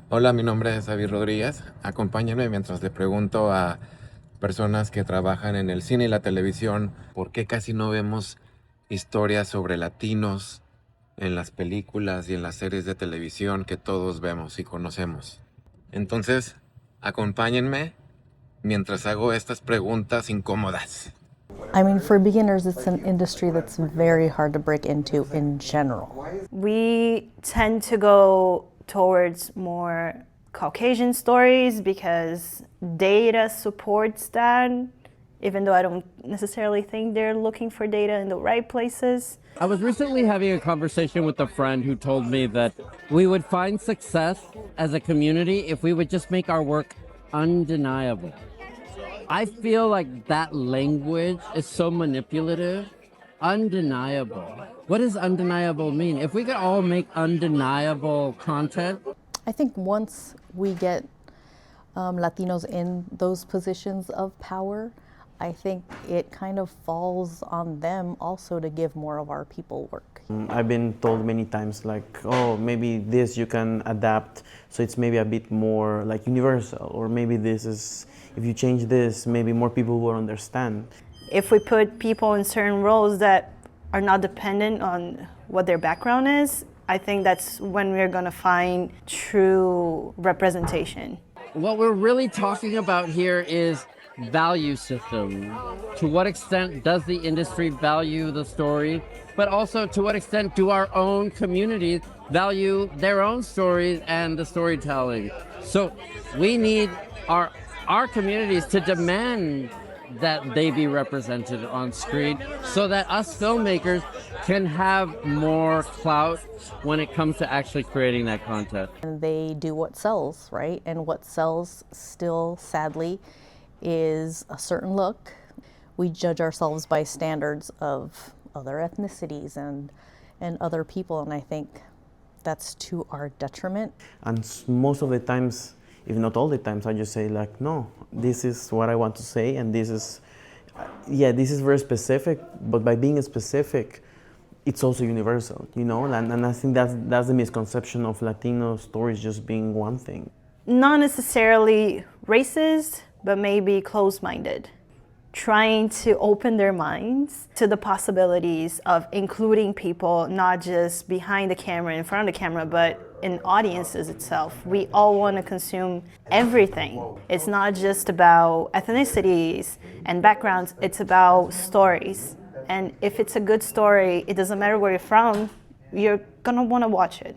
Hola, mi nombre es David Rodríguez. Acompáñenme mientras le pregunto a personas que trabajan en el cine y la televisión por qué casi no vemos historias sobre latinos en las películas y en las series de televisión que todos vemos y conocemos. Entonces, acompáñenme mientras hago estas preguntas incómodas. I mean, for beginners, it's an industry that's very hard to break into in general. We tend to go towards more Caucasian stories because data supports that, even though I don't necessarily think they're looking for data in the right places. I was recently having a conversation with a friend who told me that we would find success as a community if we would just make our work undeniable. I feel like that language is so manipulative. Undeniable. What does undeniable mean? If we could all make undeniable content. I think once we get Latinos in those positions of power, I think it kind of falls on them also to give more of our people work. I've been told many times like, oh, maybe this you can adapt so it's maybe a bit more like universal, or maybe this is, if you change this, maybe more people will understand. If we put people in certain roles that are not dependent on what their background is, I think that's when we're going to find true representation. What we're really talking about here is value system. To what extent does the industry value the story, but also to what extent do our own communities value their own stories and the storytelling? So we need our communities to demand that they be represented on screen so that us filmmakers can have more clout when it comes to actually creating that content. And they do what sells, right? And what sells still, sadly, is a certain look. We judge ourselves by standards of other ethnicities and other people, and I think that's to our detriment. And most of the times, if not all the times, I just say like, no, this is what I want to say, and this is, this is very specific, but by being specific, it's also universal, you know? And I think that's the misconception of Latino stories just being one thing. Not necessarily racist, but maybe closed-minded. Trying to open their minds to the possibilities of including people not just behind the camera, in front of the camera, but in audiences itself. We all want to consume everything. It's not just about ethnicities and backgrounds, it's about stories. And if it's a good story, it doesn't matter where you're from, you're gonna want to watch it.